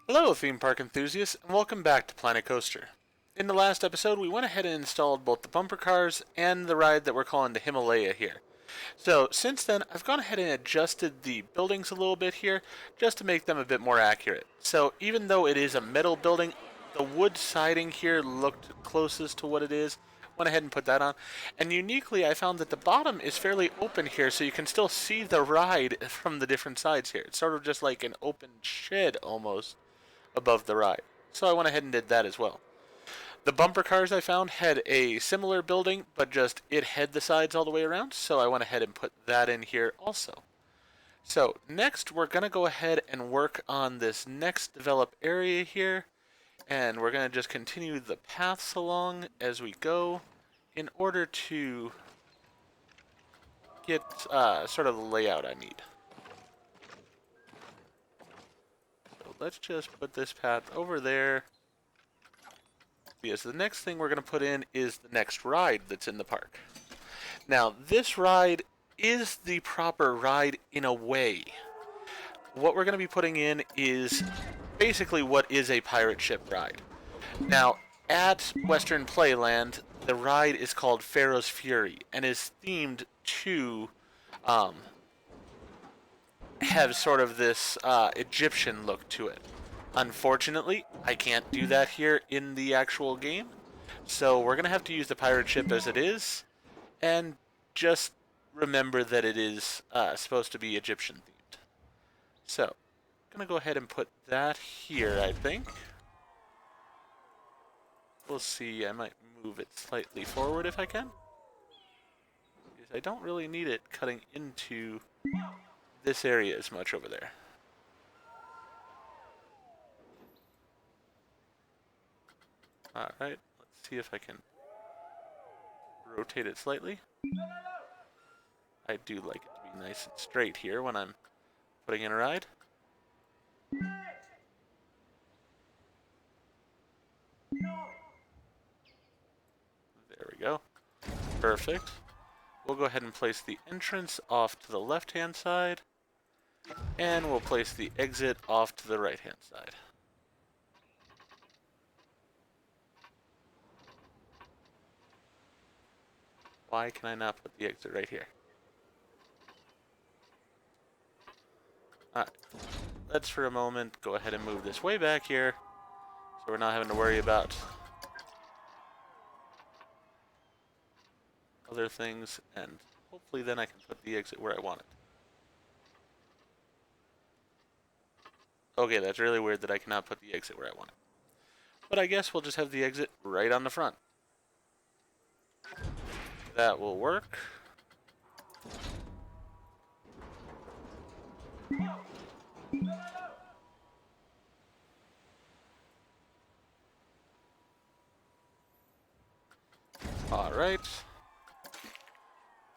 Hello, theme park enthusiasts, and welcome back to Planet Coaster. In the last episode, we went ahead and installed both the bumper cars and the ride that we're calling the Himalaya here. So, since then, I've gone ahead and adjusted the buildings a little bit here, just to make them a bit more accurate. So, even though it is a metal building, the wood siding here looked closest to what it is. Went ahead and put that on. And uniquely, I found that the bottom is fairly open here, so you can still see the ride from the different sides here. It's sort of just like an open shed almost above the ride. So I went ahead and did that as well. The bumper cars I found had a similar building, but just it had the sides all the way around, so I went ahead and put that in here also. So next we're going to go ahead and work on this next develop area here, and we're going to just continue the paths along as we go in order to get sort of the layout I need. So let's just put this path over there, because the next thing we're going to put in is the next ride that's in the park. Now, this ride is the proper ride in a way. What we're going to be putting in is basically what is a pirate ship ride. Now, at Western Playland, the ride is called Pharaoh's Fury and is themed to have sort of this Egyptian look to it. Unfortunately, I can't do that here in the actual game, so we're going to have to use the pirate ship as it is, and just remember that it is supposed to be Egyptian themed. So, I'm going to go ahead and put that here, I think. We'll see, I might move it slightly forward if I can, because I don't really need it cutting into this area as much over there. Alright, let's see if I can rotate it slightly. I do like it to be nice and straight here when I'm putting in a ride. There we go. Perfect. We'll go ahead and place the entrance off to the left-hand side, and we'll place the exit off to the right-hand side. Why can I not put the exit right here? Alright, let's for a moment go ahead and move this way back here, so we're not having to worry about other things, and hopefully then I can put the exit where I want it. Okay, that's really weird that I cannot put the exit where I want it. But I guess we'll just have the exit right on the front. That will work. Alright.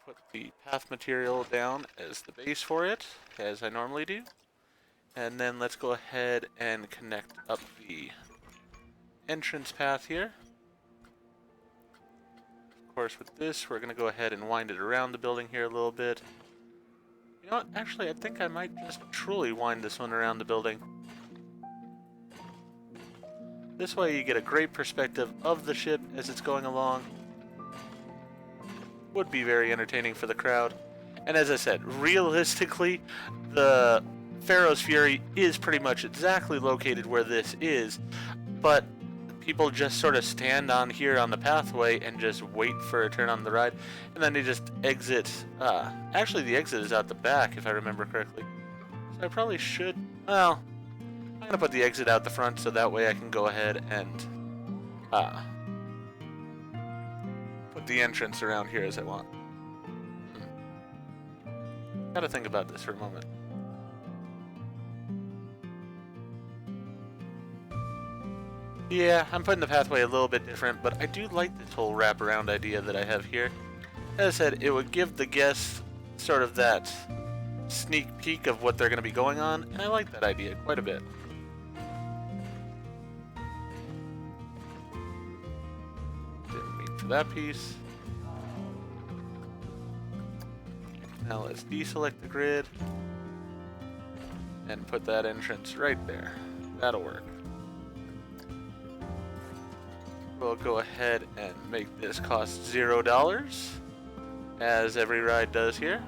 Put the path material down as the base for it, as I normally do. And then let's go ahead and connect up the entrance path here. Of course, with this, we're going to go ahead and wind it around the building here a little bit. You know what? Actually, I think I might just truly wind this one around the building. This way you get a great perspective of the ship as it's going along. Would be very entertaining for the crowd. And as I said, realistically, the Pharaoh's Fury is pretty much exactly located where this is, but people just sort of stand on here on the pathway and just wait for a turn on the ride, and then they just exit. Actually, the exit is out the back, if I remember correctly. So I probably should, well, I'm going to put the exit out the front so that way I can go ahead and put the entrance around here as I want. Gotta think about this for a moment. Yeah, I'm putting the pathway a little bit different, but I do like this whole wraparound idea that I have here. As I said, it would give the guests sort of that sneak peek of what they're going to be going on, and I like that idea quite a bit. Didn't mean for that piece. Now let's deselect the grid and put that entrance right there. That'll work. We'll go ahead and make this cost $0, as every ride does here.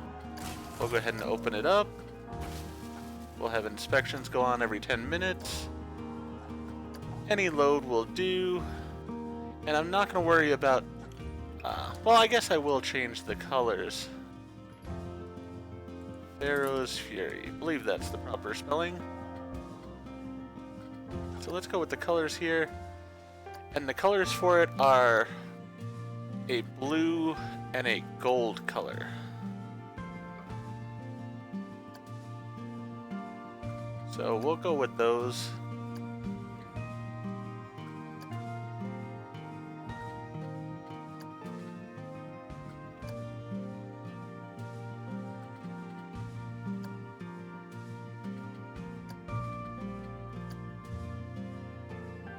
We'll go ahead and open it up. We'll have inspections go on every 10 minutes. Any load will do. And I'm not going to worry about... well, I guess I will change the colors. Pharaoh's Fury. I believe that's the proper spelling. So let's go with the colors here. And the colors for it are a blue and a gold color. So we'll go with those.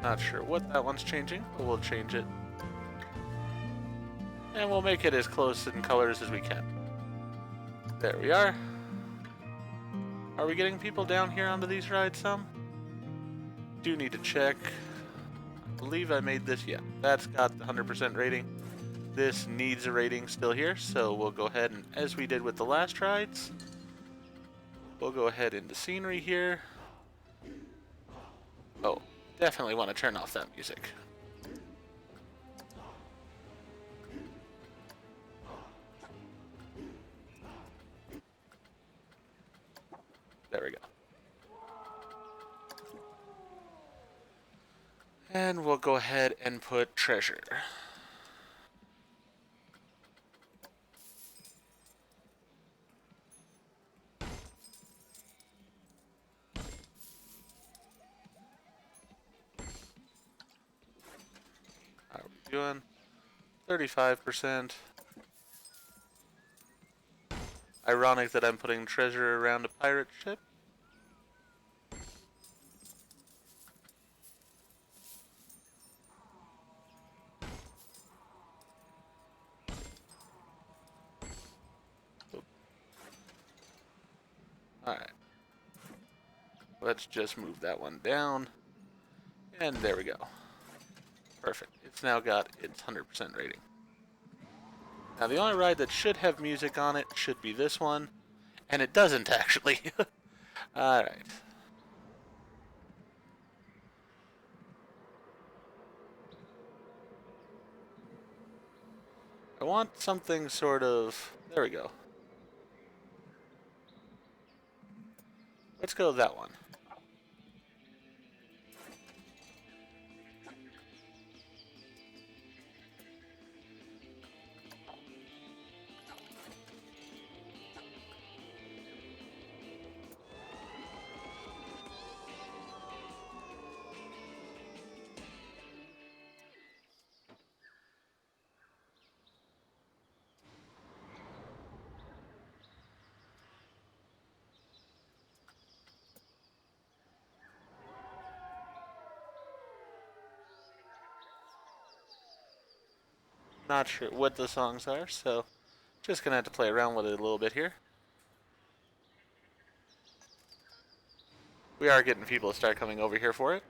Not sure what that one's changing, but we'll change it. And we'll make it as close in colors as we can. There we are. Are we getting people down here onto these rides some? Do need to check. I believe I made this, yeah. That's got the 100% rating. This needs a rating still here, so we'll go ahead and, as we did with the last rides, we'll go ahead into scenery here. Oh, definitely want to turn off that music. There we go. And we'll go ahead and put treasure. How are we doing? 35%. Ironic that I'm putting treasure around a pirate ship. Alright. Let's just move that one down. And there we go. Perfect. It's now got its 100% rating. Now the only ride that should have music on it should be this one. And it doesn't actually. Alright. I want something sort of... There we go. Let's go with that one. Not sure what the songs are, so just gonna have to play around with it a little bit here. We are getting people to start coming over here for it.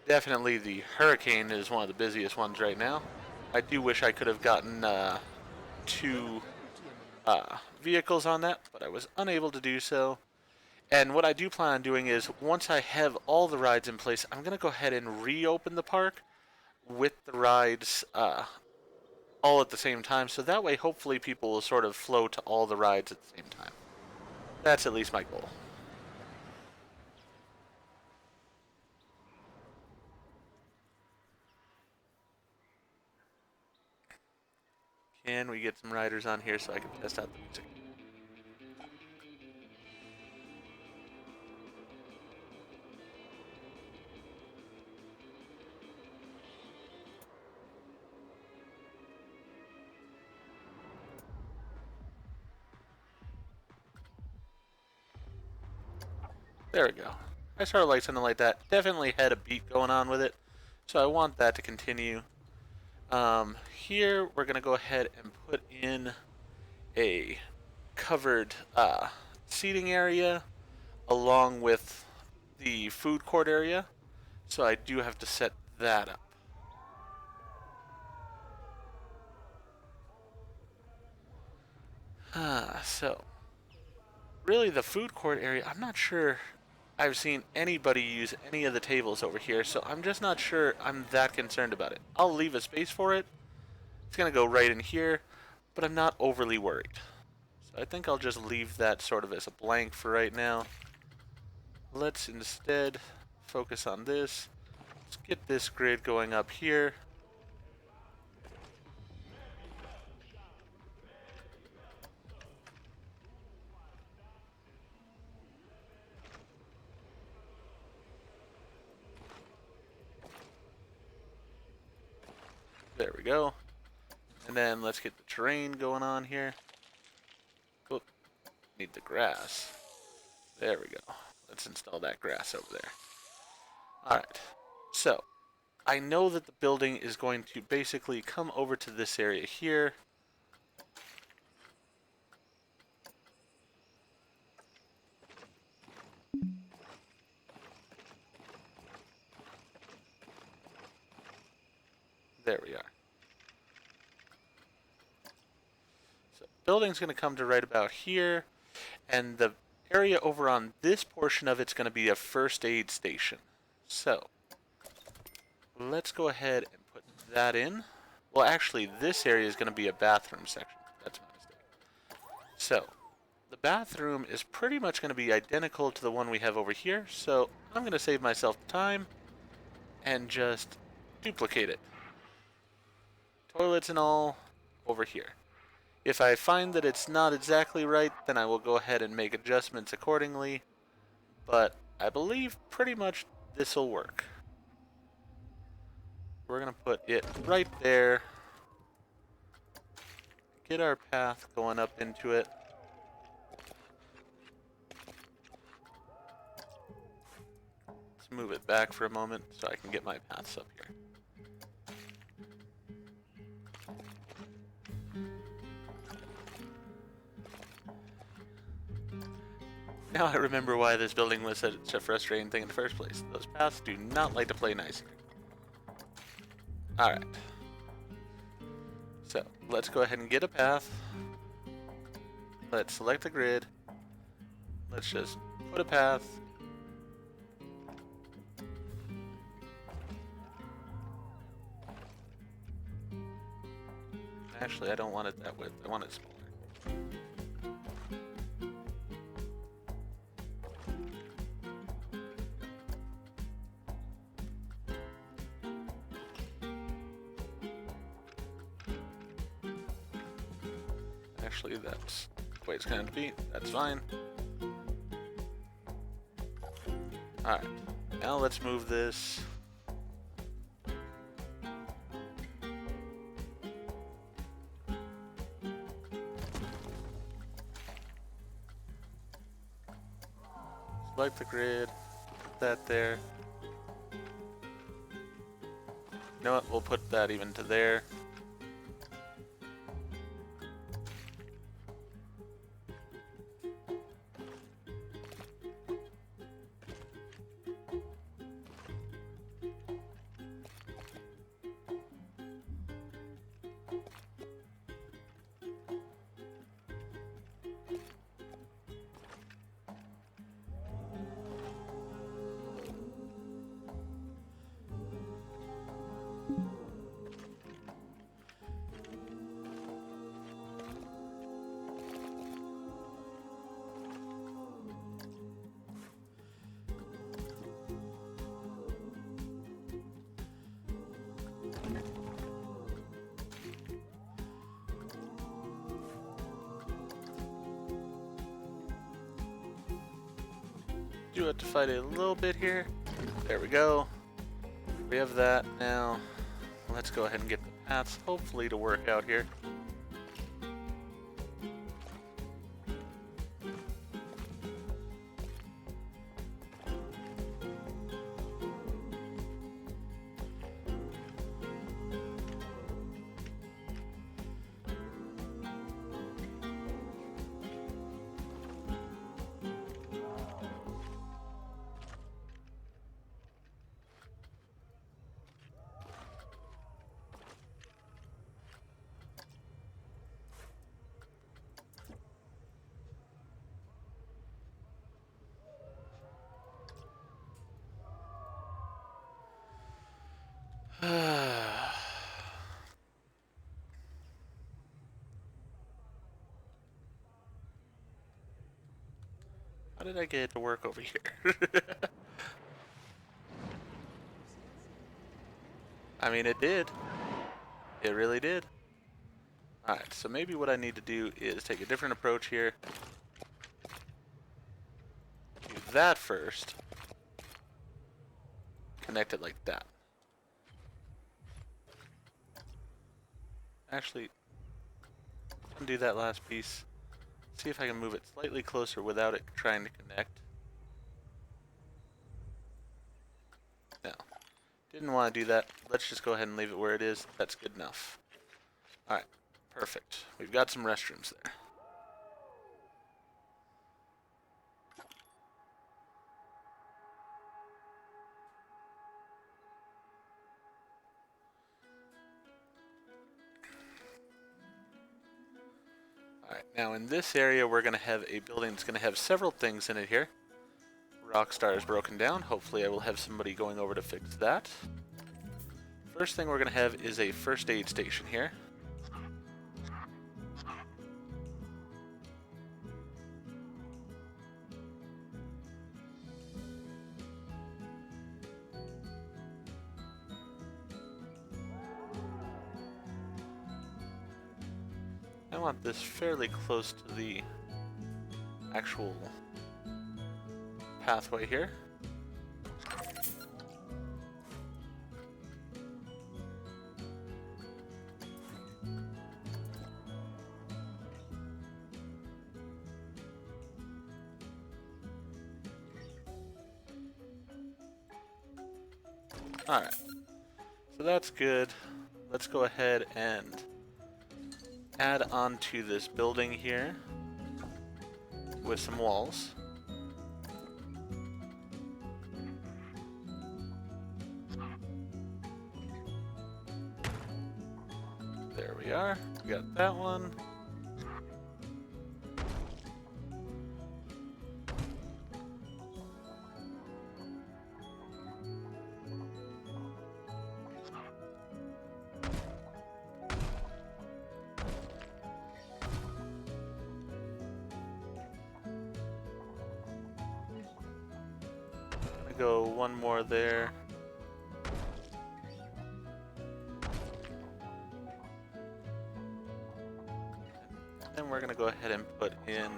Definitely the Hurricane is one of the busiest ones right now. I do wish I could have gotten two vehicles on that, but I was unable to do so. And what I do plan on doing is, once I have all the rides in place, I'm going to go ahead and reopen the park with the rides all at the same time, so that way hopefully people will sort of flow to all the rides at the same time. That's at least my goal. Can we get some riders on here so I can test out the music? There we go. I sort of like something like that. Definitely had a beat going on with it, so I want that to continue. Here we're going to go ahead and put in a covered seating area along with the food court area, so I do have to set that up. So really the food court area, I'm not sure I've seen anybody use any of the tables over here, so I'm just not sure I'm that concerned about it. I'll leave a space for it. It's going to go right in here, but I'm not overly worried. So I think I'll just leave that sort of as a blank for right now. Let's instead focus on this. Let's get this grid going up here. There we go. And then let's get the terrain going on here. Oop, need the grass. There we go. Let's install that grass over there. Alright, so I know that the building is going to basically come over to this area here. There we are. So building's going to come to right about here, and the area over on this portion of it's going to be a first aid station. So let's go ahead and put that in. Well, actually, this area is going to be a bathroom section. That's my mistake. So the bathroom is pretty much going to be identical to the one we have over here, so I'm going to save myself time and just duplicate it. Toilets and all over here. If I find that it's not exactly right, then I will go ahead and make adjustments accordingly, but I believe pretty much this will work. We're going to put it right there. Get our path going up into it. Let's move it back for a moment so I can get my paths up here. Now I remember why this building was such a frustrating thing in the first place. Those paths do not like to play nice here. Alright. So, let's go ahead and get a path. Let's select the grid. Let's just put a path. Actually, I don't want it that width. I want it smaller. Actually, that's the way it's going to be. That's fine. Alright, now let's move this. Select the grid, put that there. You know what, we'll put that even to there. Do have to fight it a little bit here. There we go. We have that now. Let's go ahead and get the paths hopefully to work out here. How did I get it to work over here? I mean, it did. It really did. Alright, so maybe what I need to do is take a different approach here. Do that first. Connect it like that. Actually, undo that last piece. See if I can move it slightly closer without it trying to connect. No. Didn't want to do that. Let's just go ahead and leave it where it is. That's good enough. Alright, perfect. We've got some restrooms there. Alright, now in this area we're going to have a building that's going to have several things in it here. Rockstar is broken down. Hopefully I will have somebody going over to fix that. First thing we're going to have is a first aid station here. I want this fairly close to the actual pathway here. Alright, so that's good. Let's go ahead and add on to this building here with some walls. There we are. We got that one. Gonna go one more there. Then we're gonna go ahead and put in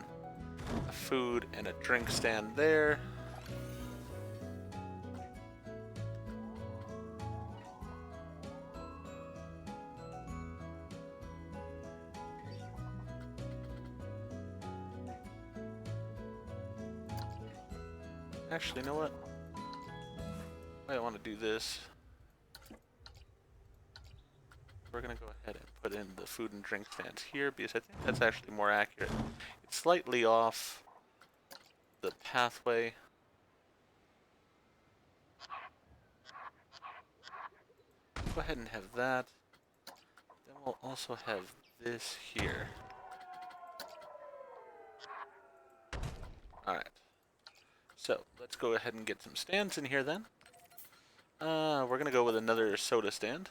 a food and a drink stand there. Actually, you know what? I don't want to do this. We're gonna go ahead and put in the food and drink stands here because I think that's actually more accurate. It's slightly off the pathway. Go ahead and have that. Then we'll also have this here. Alright. So, let's go ahead and get some stands in here then. We're gonna go with another soda stand.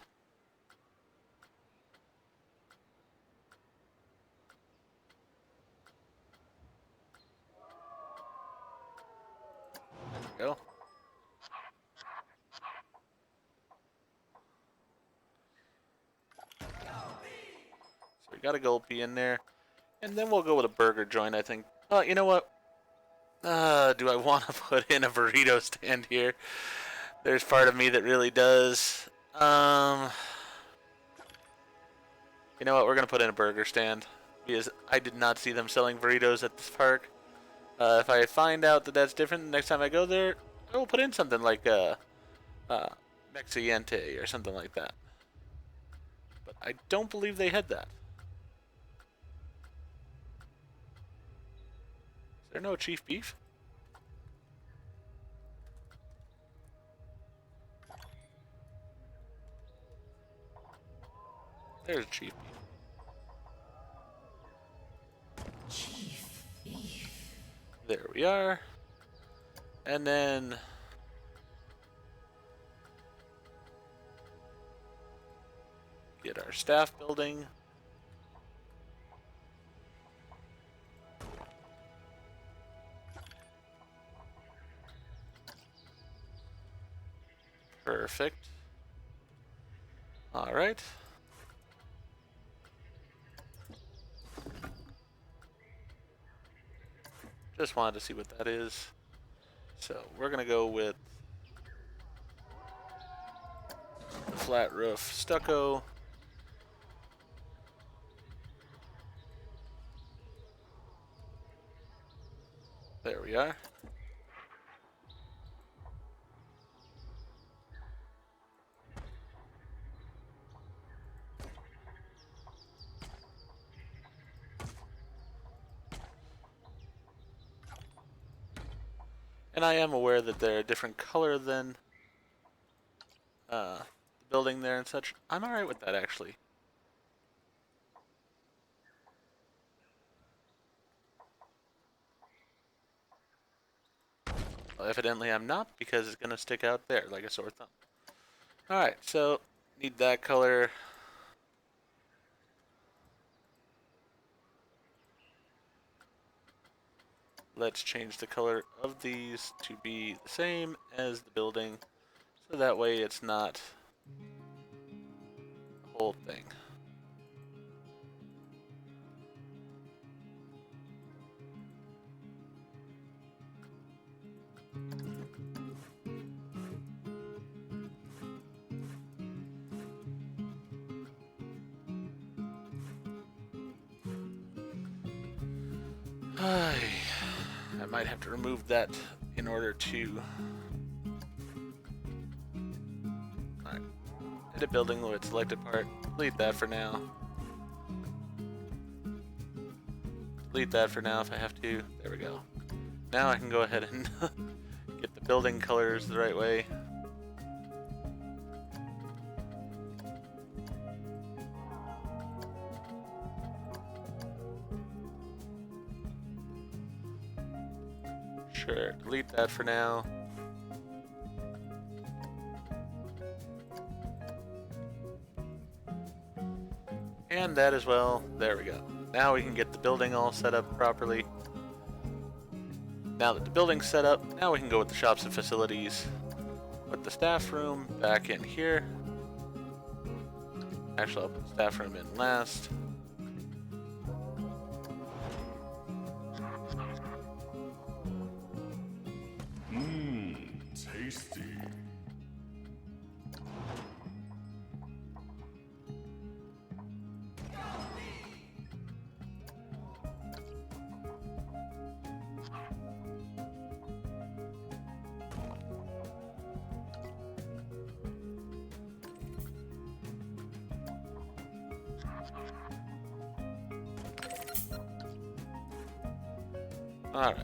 There we go. So we got a gulpy in there. And then we'll go with a burger joint, I think. You know what? Do I want to put in a burrito stand here? There's part of me that really does. You know what? We're going to put in a burger stand. Because I did not see them selling burritos at this park. If I find out that that's different next time I go there, I will put in something like Mexiente or something like that. But I don't believe they had that. Is there no chief beef? There's chief beef. Chief beef. There we are. And then get our staff building. Perfect. Alright. Just wanted to see what that is. So we're going to go with the flat roof stucco. There we are. And I am aware that they're a different color than the building there and such. I'm alright with that, actually. Well, evidently I'm not, because it's going to stick out there like a sore thumb. Alright, so need that color. Let's change the color of these to be the same as the building, so that way it's not the whole thing. I might have to remove that in order to... Alright. Edit building with selected part. Delete that for now. Delete that for now if I have to. There we go. Now I can go ahead and get the building colors the right way. Sure, delete that for now. And that as well. There we go. Now we can get the building all set up properly. Now that the building's set up, now we can go with the shops and facilities. Put the staff room back in here. Actually, I'll put the staff room in last. Tasty. Alright.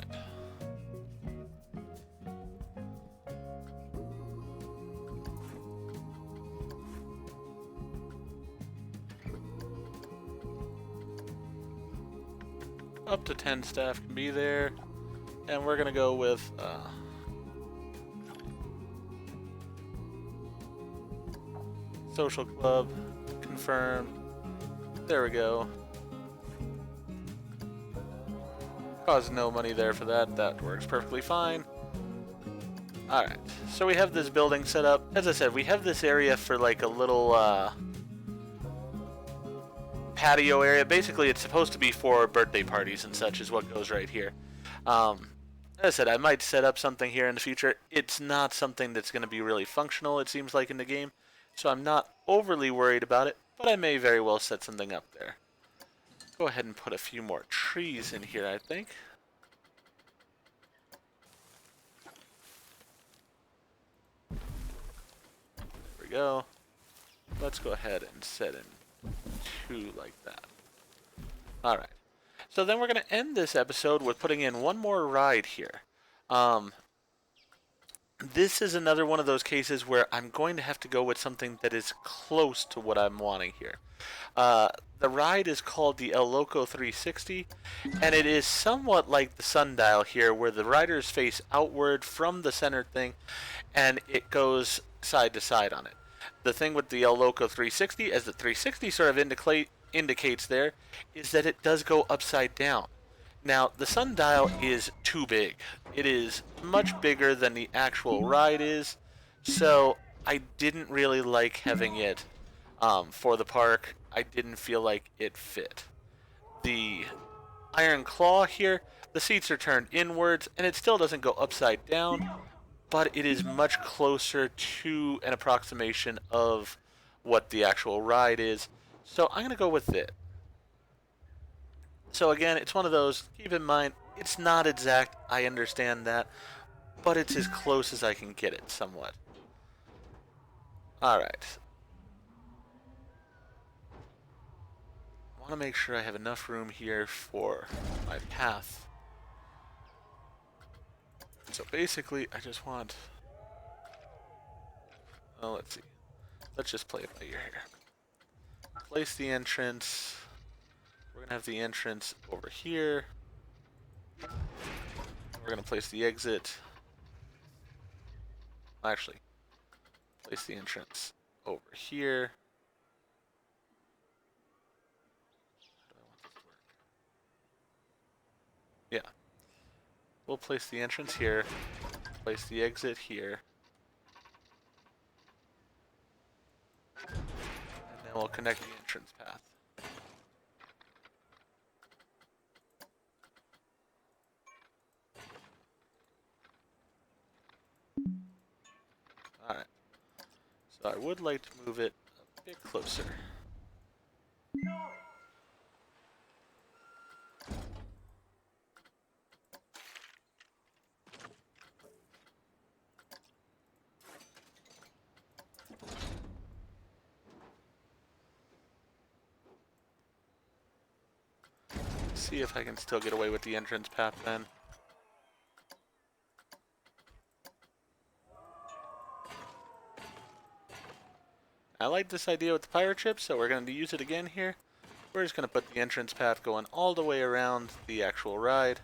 Up to 10 staff can be there. And we're going to go with social club. Confirm. There we go. Cost no money there for that. That works perfectly fine. Alright. So we have this building set up. As I said, we have this area for like a little patio area. Basically, it's supposed to be for birthday parties and such is what goes right here. As I said, I might set up something here in the future. It's not something that's going to be really functional, it seems like, in the game. So I'm not overly worried about it, but I may very well set something up there. Go ahead and put a few more trees in here, I think. There we go. Let's go ahead and set in 2 like that. Alright. So then we're going to end this episode with putting in one more ride here. This is another one of those cases where I'm going to have to go with something that is close to what I'm wanting here. The ride is called the Loco 360, and it is somewhat like the sundial here, where the riders face outward from the center thing, and it goes side to side on it. The thing with the Loco 360, as the 360 sort of indicates there, is that it does go upside down. Now, the sundial is too big. It is much bigger than the actual ride is, so I didn't really like having it for the park. I didn't feel like it fit. The Iron Claw here, the seats are turned inwards, and it still doesn't go upside down, but it is much closer to an approximation of what the actual ride is. So I'm going to go with it. So again, it's one of those, keep in mind, it's not exact, I understand that, but it's as close as I can get it, somewhat. Alright. I want to make sure I have enough room here for my path. So basically, I just want... Oh, let's see. Let's just play it by ear here. Place the entrance. We're going to have the entrance over here. We're going to place the exit. Actually, place the entrance over here. How do I want this to work? Yeah. We'll place the entrance here. Place the exit here. And then we'll connect the entrance path. Alright. So I would like to move it a bit closer. See if I can still get away with the entrance path then. I like this idea with the pirate ship, so we're going to use it again here. We're just going to put the entrance path going all the way around the actual ride.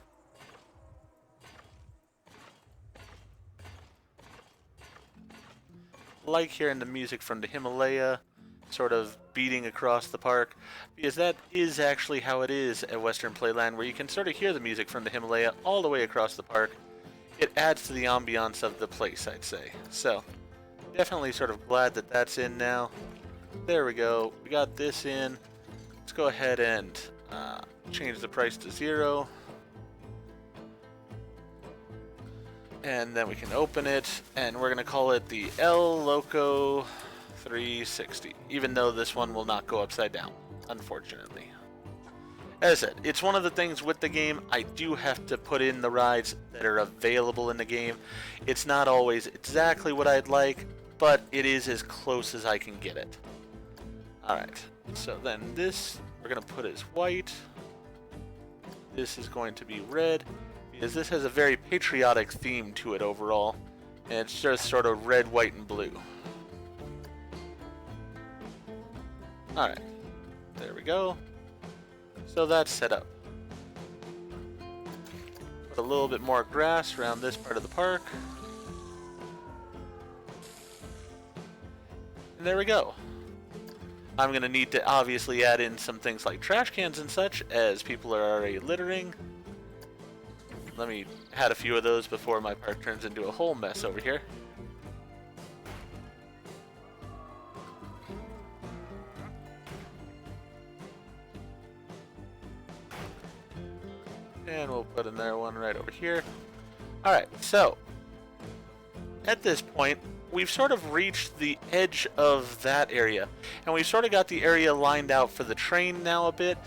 Like hearing the music from the Himalaya sort of beating across the park, because that is actually how it is at Western Playland, where you can sort of hear the music from the Himalaya all the way across the park. It adds to the ambiance of the place, I'd say. So, definitely sort of glad that that's in now. There we go. We got this in. Let's go ahead and change the price to 0. And then we can open it, and we're going to call it the Loco 360, even though this one will not go upside down, unfortunately. As I said, it's one of the things with the game, I do have to put in the rides that are available in the game. It's not always exactly what I'd like, but it is as close as I can get it. Alright, so then this we're going to put as white. This is going to be red, because this has a very patriotic theme to it overall. And it's just sort of red, white, and blue. Alright, there we go. So that's set up. Put a little bit more grass around this part of the park. And there we go. I'm going to need to obviously add in some things like trash cans and such, as people are already littering. Let me add a few of those before my park turns into a whole mess over here. And we'll put another one right over here. Alright, so at this point, we've sort of reached the edge of that area. And we've sort of got the area lined out for the train now a bit.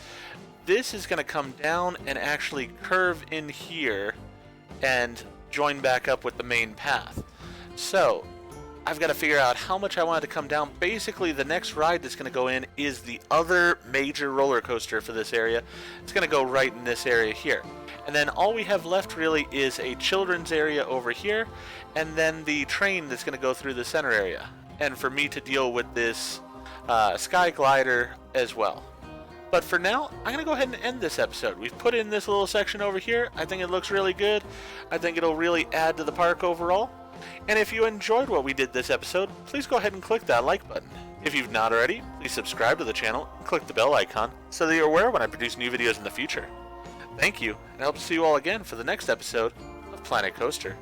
This is going to come down and actually curve in here and join back up with the main path. So I've got to figure out how much I want it to come down. Basically, the next ride that's going to go in is the other major roller coaster for this area. It's going to go right in this area here. And then all we have left really is a children's area over here, and then the train that's going to go through the center area. And for me to deal with this sky glider as well. But for now, I'm going to go ahead and end this episode. We've put in this little section over here. I think it looks really good. I think it'll really add to the park overall. And if you enjoyed what we did this episode, please go ahead and click that like button. If you've not already, please subscribe to the channel and click the bell icon so that you're aware when I produce new videos in the future. Thank you, and I hope to see you all again for the next episode of Planet Coaster.